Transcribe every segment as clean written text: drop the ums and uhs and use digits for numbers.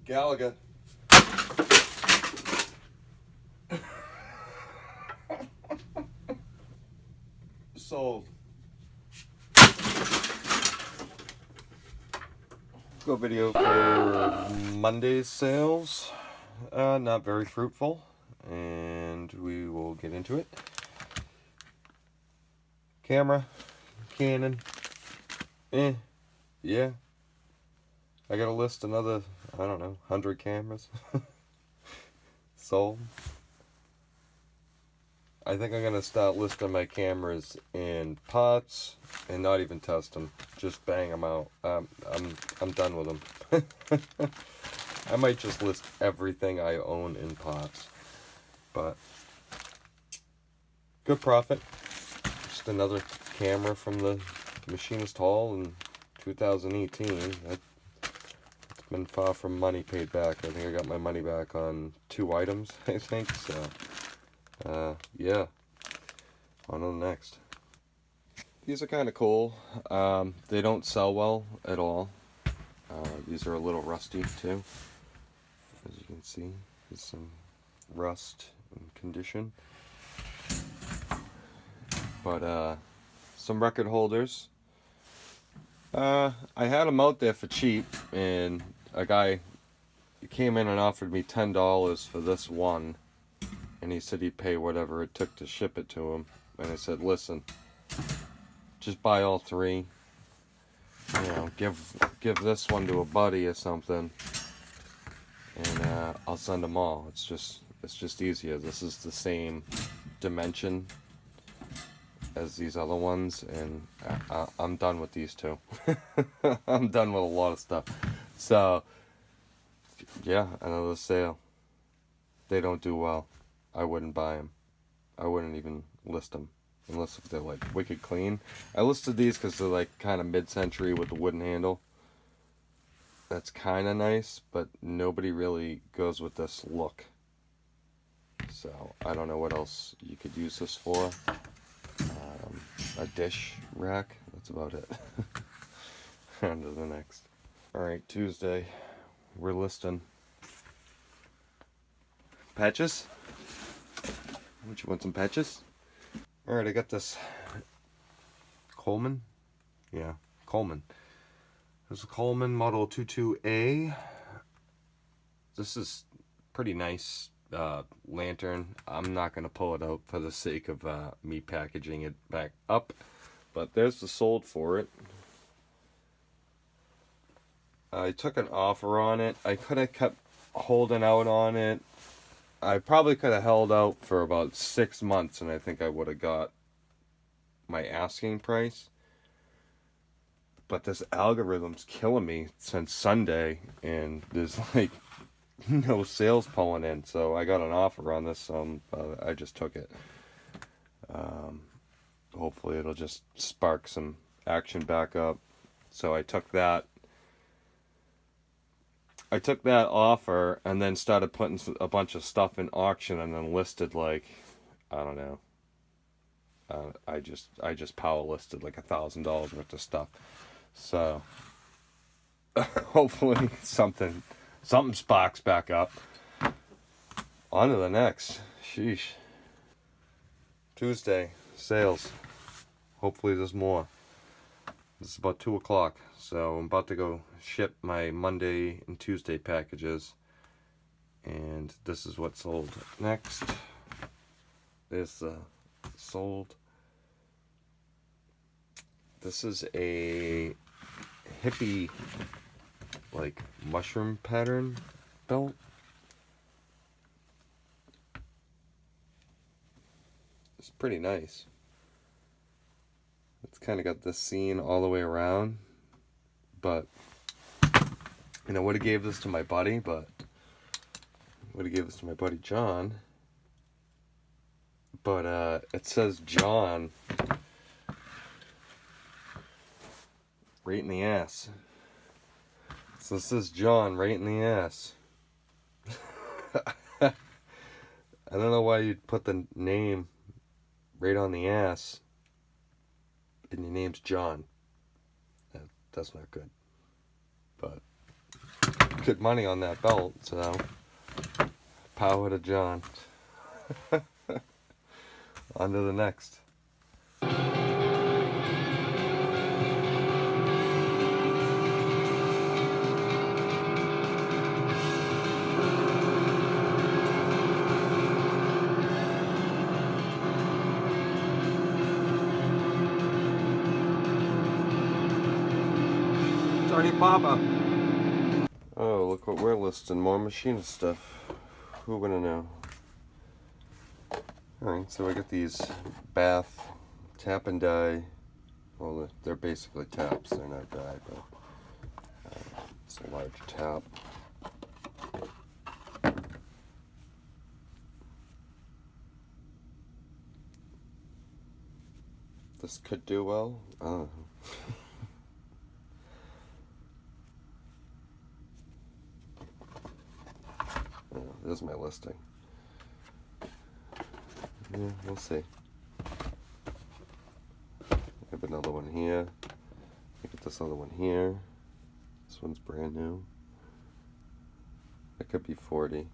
Gallagher. Sold. Go video for Monday's sales. Not very fruitful, and we will get into it. Camera, Canon. Yeah. I gotta list another, I don't know, 100 cameras. Sold. I think I'm gonna start listing my cameras in pots and not even test them. Just bang them out. I'm done with them. I might just list everything I own in pots, but good profit. Just another camera from the Machinist Hall in 2018. It's been far from money paid back. I think I got my money back on 2 items, I think, so yeah, on to the next. These are kind of cool. They don't sell well at all. These are a little rusty too, as you can see. There's some rust and condition, but some record holders. I had them out there for cheap, and a guy came in and offered me $10 for this one, and he said he'd pay whatever it took to ship it to him. And I said, listen, just buy all 3. You know, give this one to a buddy or something, and I'll send them all. It's just easier. This is the same dimension as these other ones, and I'm done with these 2. I'm done with a lot of stuff. So yeah, another sale. They don't do well. I wouldn't buy them. I wouldn't even list them unless if they're like wicked clean. I listed these because they're like kind of mid-century with the wooden handle. That's kind of nice, but nobody really goes with this look. So I don't know what else you could use this for. A dish rack. That's about it. On to the next. Alright, Tuesday. We're listing patches. Don't you want some patches? Alright, I got this Coleman. Yeah, Coleman. There's a Coleman Model 22A. This is pretty nice lantern. I'm not going to pull it out for the sake of me packaging it back up. But there's the sold for it. I took an offer on it. I could have kept holding out on it. I probably could have held out for about 6 months, and I think I would have got my asking price. But this algorithm's killing me since Sunday, and there's like no sales pulling in. So I got an offer on this, I just took it. Hopefully it'll just spark some action back up. So I took that. I took that offer and then started putting a bunch of stuff in auction, and then listed like, I don't know. I just power listed like $1,000 worth of stuff. So hopefully something sparks back up. On to the next. Sheesh. Tuesday sales. Hopefully there's more. It's about 2 o'clock, so I'm about to go ship my Monday and Tuesday packages, and this is what sold. Next is sold. This is a hippie, like, mushroom pattern belt. It's pretty nice. It's kind of got this scene all the way around, but you know, would have gave this to my buddy, John, but it says John right in the ass. So this is John right in the ass. I don't know why you'd put the name right on the ass and your name's John. That's not good. But good money on that belt, so power to John. On to the next. Johnny Papa. Oh, look what we're listing. More machinist stuff. Who wouldn't know? Alright, so I got these bath tap and die. Well, they're basically taps. They're not die, but it's a large tap. This could do well. I don't know. There's my listing. Yeah, we'll see. I have another one here. I get this other one here. This one's brand new. That could be 40.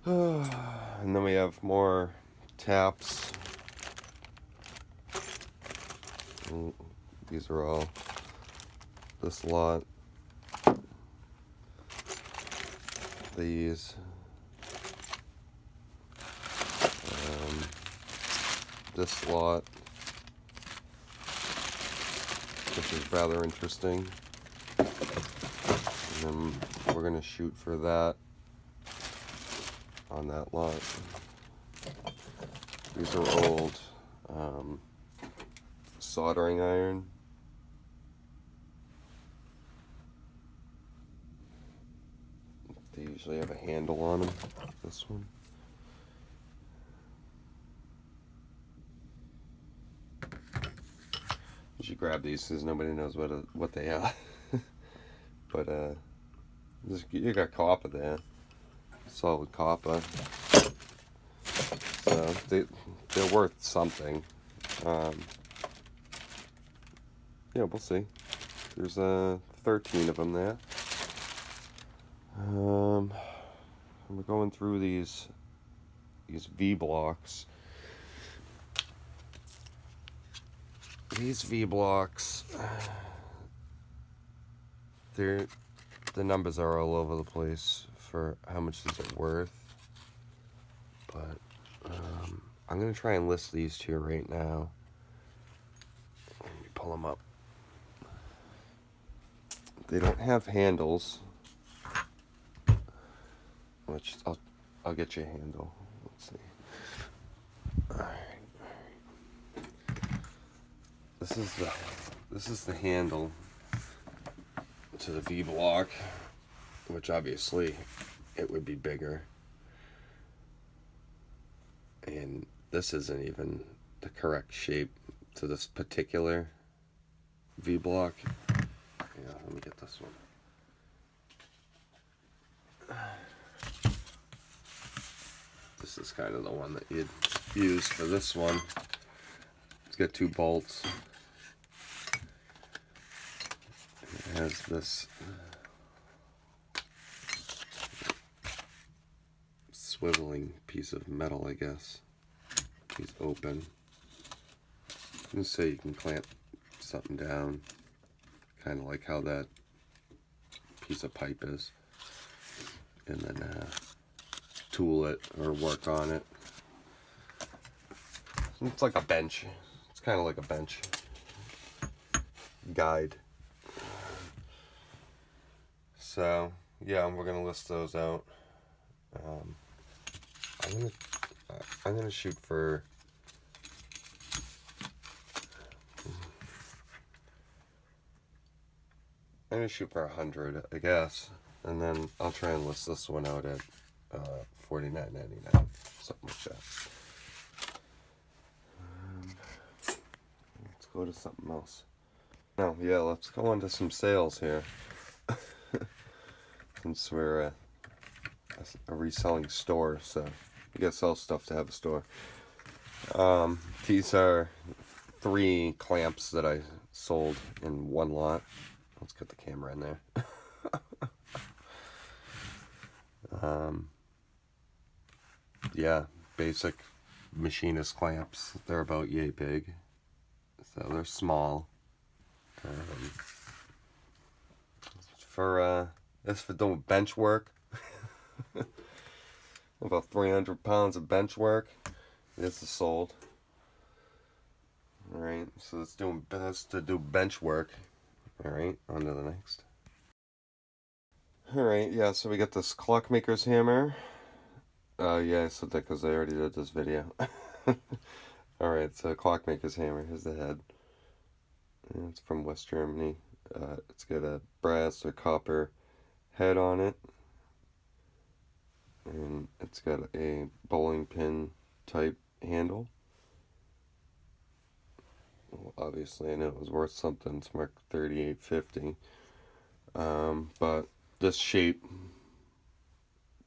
And then we have more taps. These are all this lot. These. This lot, which is rather interesting. And then we're going to shoot for that on that lot. These are old soldering iron. They usually have a handle on them. This one. You should grab these because nobody knows what they are. But you got copper there, solid copper. So they're worth something. Yeah, we'll see. There's 13 of them there. We're going through these V blocks. These V blocks, the numbers are all over the place for how much these are worth. But I'm gonna try and list these two right now. Let me pull them up. They don't have handles, which I'll get you a handle. Let's see. All right. This is the handle to the V block, which obviously it would be bigger. And this isn't even the correct shape to this particular V block. Yeah, let me get this one. This is kind of the one that you'd use for this one. It's got 2 bolts. It has this swiveling piece of metal, I guess. He's open. And so you can clamp something down, kind of like how that piece of pipe is, and then tool it or work on it. It's like a bench. It's kind of like a bench guide. So yeah, we're gonna list those out. I'm gonna shoot for I'm gonna shoot for 100, I guess, and then I'll try and list this one out at $49.99, something like that. Let's go to something else. Now, yeah, let's go on to some sales here. Since we're a reselling store, so you gotta sell stuff to have a store. These are 3 clamps that I sold in one lot. Let's get the camera in there. Yeah, basic machinist clamps. They're about yay big, so they're small. This for doing bench work. About 300 pounds of bench work. This is sold. Alright, so that's to do bench work. Alright, on to the next. Alright, yeah, so we got this clockmaker's hammer. Yeah, I said that because I already did this video. Alright, so clockmaker's hammer. Here's the head. And it's from West Germany. It's got a brass or copper head on it. And it's got a bowling pin type handle. Well, obviously I knew it was worth something. It's marked $38.50. But this shape,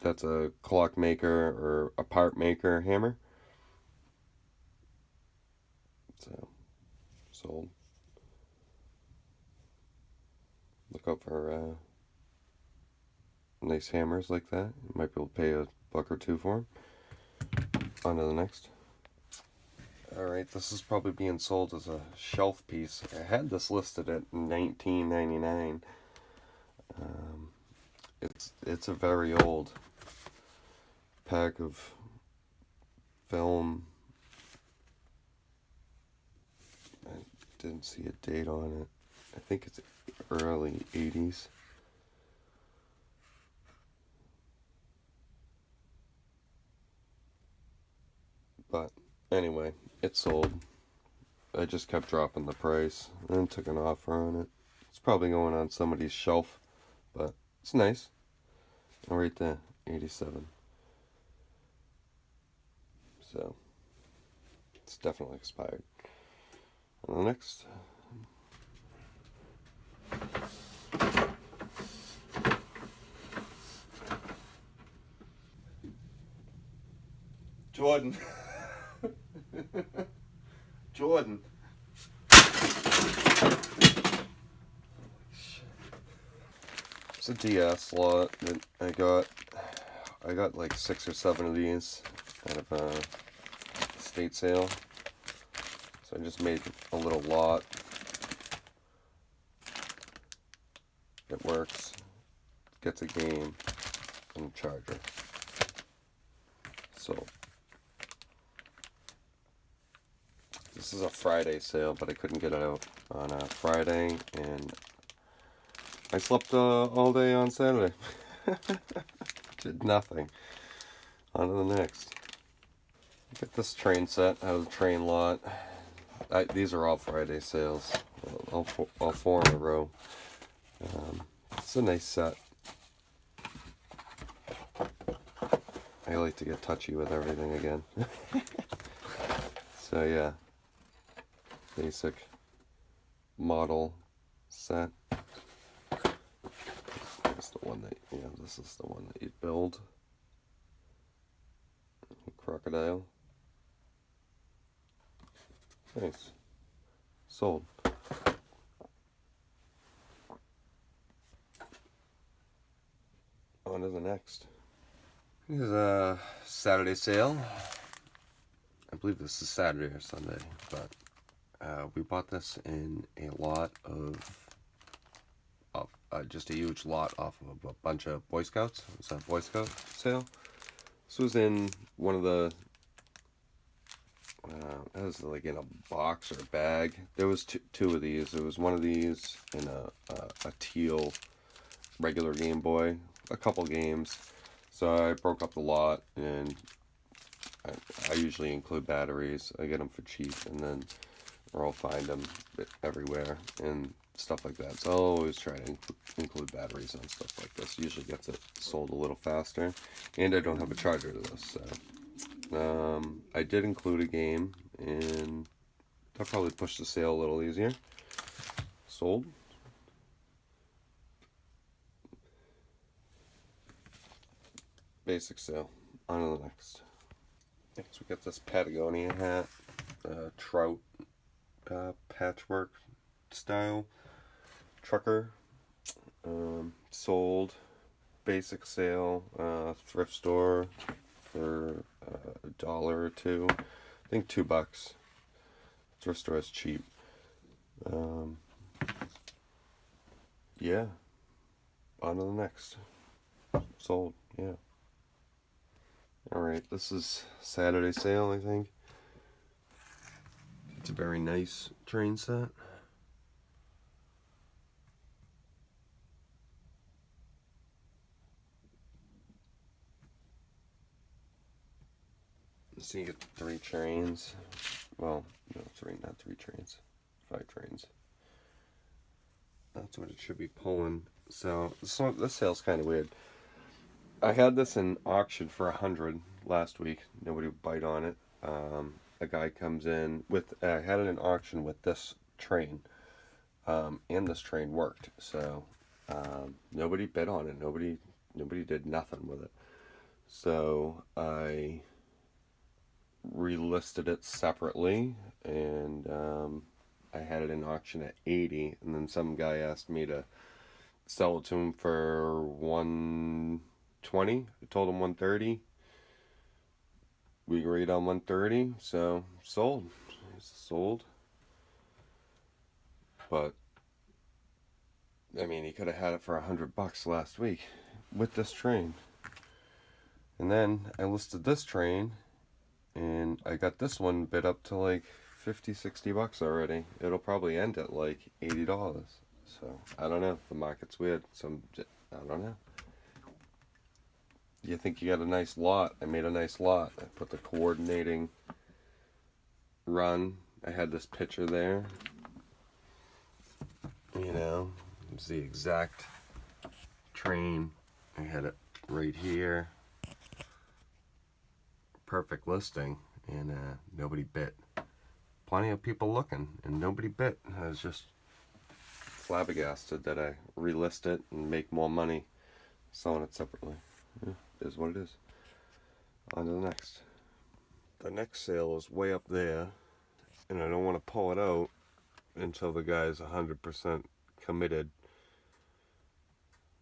that's a clockmaker or a part maker hammer. So, sold. Look out for nice hammers like that. You might be able to pay a buck or two for them. On to the next. Alright, this is probably being sold as a shelf piece. I had this listed at $19.99. It's a very old pack of film. I didn't see a date on it. I think it's early 80s. But anyway, it sold. I just kept dropping the price and took an offer on it. It's probably going on somebody's shelf, but it's nice. Right there, 87. So it's definitely expired. And the next. Jordan. Jordan. It's a DS lot that I got. I got like 6 or 7 of these out of a estate sale. So I just made a little lot. It works. Gets a game and a charger. So this is a Friday sale, but I couldn't get it out on a Friday, and I slept all day on Saturday. Did nothing. On to the next. Get this train set out of the train lot. These are all Friday sales. All 4 in a row. It's a nice set. I like to get touchy with everything again. So yeah. Basic model set. That's the one that, yeah, this is the one that you build. Crocodile. Nice. Sold. On to the next. Here's a Saturday sale. I believe this is Saturday or Sunday, but we bought this in a lot of just a huge lot off of a bunch of Boy Scouts. It was a Boy Scout sale. This was in one of the, it was like in a box or a bag. There was two of these. There was one of these in a teal regular Game Boy. A couple games. So I broke up the lot, and I usually include batteries. I get them for cheap, and then or I'll find them everywhere and stuff like that. So I'll always try to include batteries on stuff like this. Usually gets it sold a little faster, and I don't have a charger to this. So I did include a game, and that probably pushed the sale a little easier. Sold. Basic sale. On to the next. Next we got this Patagonia hat, trout patchwork style trucker. Sold, basic sale, thrift store for $1 or $2. I think $2. Thrift store is cheap. Yeah. On to the next. Sold. Yeah. Alright, this is Saturday sale, I think. It's a very nice train set. So you get 3 trains. Well, no, not 3 trains. 5 trains. That's what it should be pulling. So this sale's kind of weird. I had this in auction for $100 last week. Nobody would bite on it. A guy comes in with. I had it in auction with this train, and this train worked. So nobody bid on it. Nobody did nothing with it. So I relisted it separately, and I had it in auction at $80, and then some guy asked me to sell it to him for $120. I told him $130. We agreed on $130, so sold. It's sold. But I mean, he could have had it for $100 last week with this train. And then I listed this train, and I got this one bid up to like $50-$60 already. It'll probably end at like $80. So I don't know. The market's weird. I don't know. You think you got a nice lot. I made a nice lot. I put the coordinating run. I had this picture there. You know, it's the exact train. I had it right here. Perfect listing, and nobody bit. Plenty of people looking, and nobody bit. I was just flabbergasted that I relist it and make more money selling it separately. Yeah, it is what it is. On to the next. The next sale is way up there, and I don't want to pull it out until the guy's 100% committed.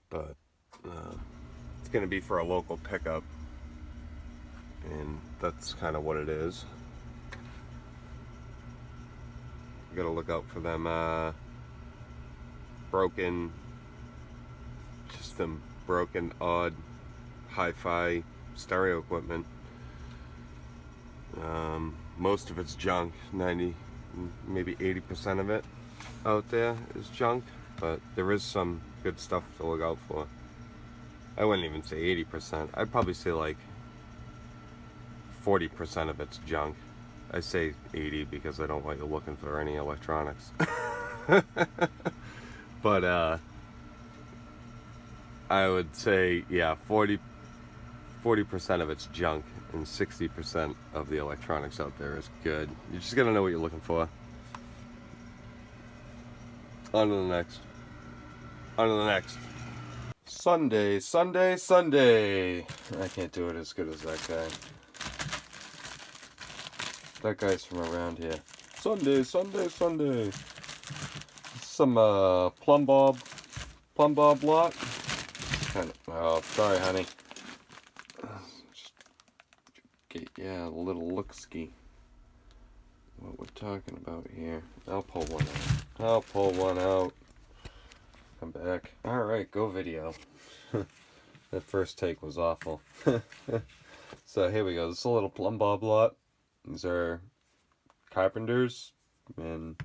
But it's going to be for a local pickup, and that's kind of what it is. You got to look out for them broken odd hi-fi stereo equipment. Most of it's junk. 90, maybe 80% of it out there is junk, but there is some good stuff to look out for. I wouldn't even say 80%. I'd probably say like 40% of it's junk. I say 80 because I don't want you looking for any electronics. But I would say, yeah, 40% of it's junk, and 60% of the electronics out there is good. You just gotta know what you're looking for. On to the next. On to the next. Sunday, Sunday, Sunday. I can't do it as good as that guy. That guy's from around here. Sunday, Sunday, Sunday. Some plumb bob lot. Oh, sorry, honey. Just get a little look-ski. What we're talking about here. I'll pull one out. Come back. Alright, go video. That first take was awful. So here we go. This is a little plumb bob lot. These are carpenters and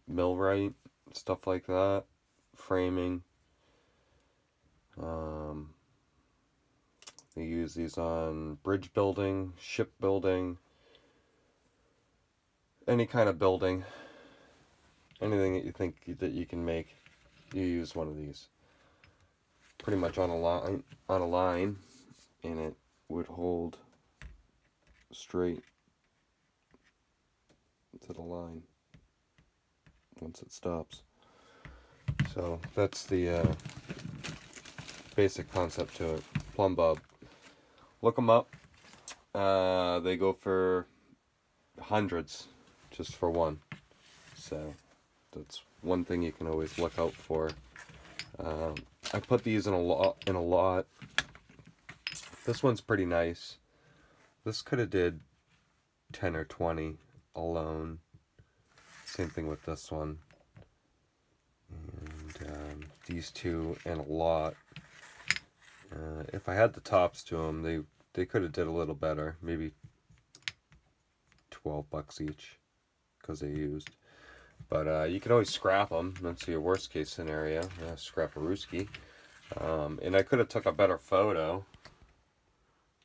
millwright, stuff like that. Framing. They use these on bridge building, ship building, any kind of building. Anything that you think that you can make, you use one of these. Pretty much on a line, and it would hold straight to the line once it stops. So that's the basic concept to it. Plumb bob. Look them up. They go for hundreds just for one. So That's one thing you can always look out for. I put these in a lot. This one's pretty nice. This could have did 10 or 20 alone. Same thing with this one. And these two in a lot. If I had the tops to them, they could have did a little better. Maybe $12 each, because they used. But you could always scrap them. That's your worst case scenario. Scrap a Rooski. And I could have took a better photo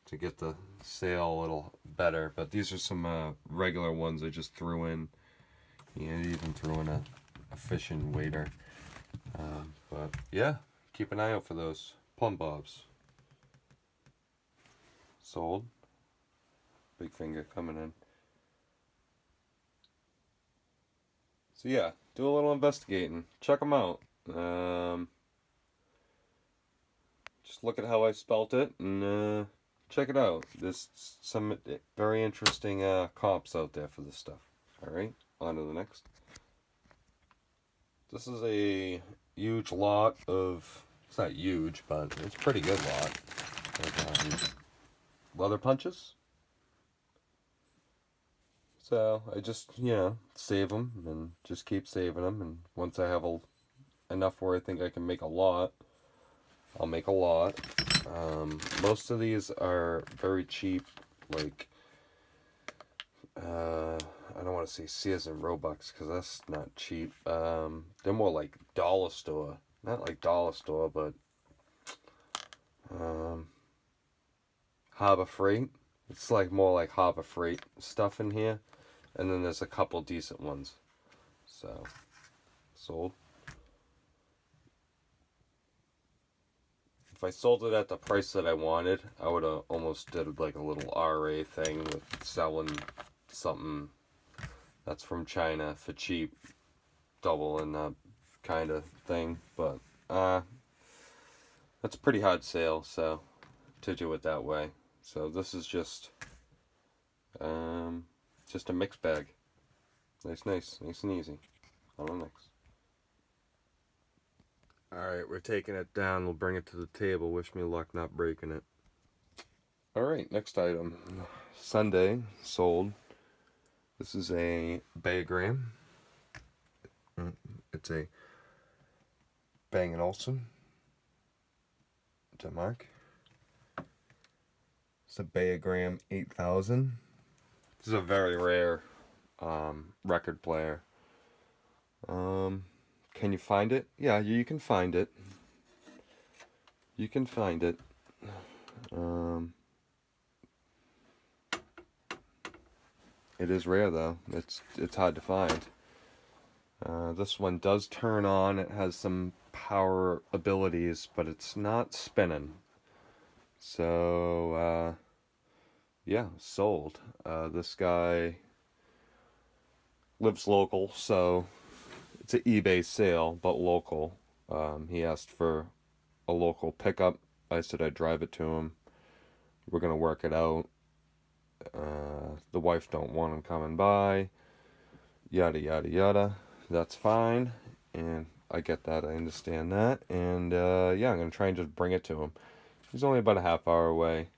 to get the sale a little better. But these are some regular ones I just threw in. Even threw in a fishing wader. But yeah, keep an eye out for those plumb bobs. Sold. Big finger coming in. So yeah, do a little investigating. Check them out. Just look at how I spelt it and check it out. There's some very interesting comps out there for this stuff. Alright, on to the next. This is a huge lot of, it's not huge, but it's a pretty good lot of leather punches. So I just, save them and just keep saving them. And once I have enough where I think I can make a lot, I'll make a lot. Most of these are very cheap, like, I don't want to say Sears and Roebucks because that's not cheap. They're more like dollar store. Not like dollar store, but Harbor Freight. It's like more like Harbor Freight stuff in here. And then there's a couple decent ones. So, sold. If I sold it at the price that I wanted, I would have almost did like a little RA thing with selling something that's from China for cheap, double and that kind of thing. But that's a pretty hard sale, so to do it that way. So this is just a mixed bag. Nice and easy. On the next. Alright, we're taking it down. We'll bring it to the table. Wish me luck not breaking it. Alright, next item. Sunday, sold. This is a Bayagram. It's a Bang & Olufsen. Denmark. It's a Bayagram 8000. This is a very rare record player. Can you find it? Yeah, you can find it. You can find it. It is rare though. It's hard to find. This one does turn on. It has some power abilities, but it's not spinning. So yeah, sold. This guy lives local, so it's an eBay sale, but local. He asked for a local pickup. I said I'd drive it to him. We're gonna work it out. The wife don't want him coming by. Yada yada yada. That's fine, and I get that. I understand that, and yeah, I'm gonna try and just bring it to him. He's only about a half hour away,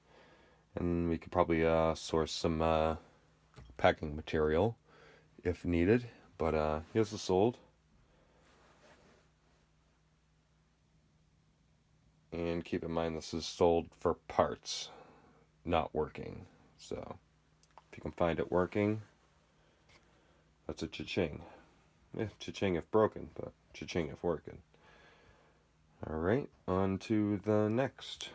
and we could probably source some packing material if needed. But here's the sold. And keep in mind this is sold for parts, not working. So if you can find it working, that's a cha-ching. Yeah, cha-ching if broken, but cha-ching if working. Alright, on to the next.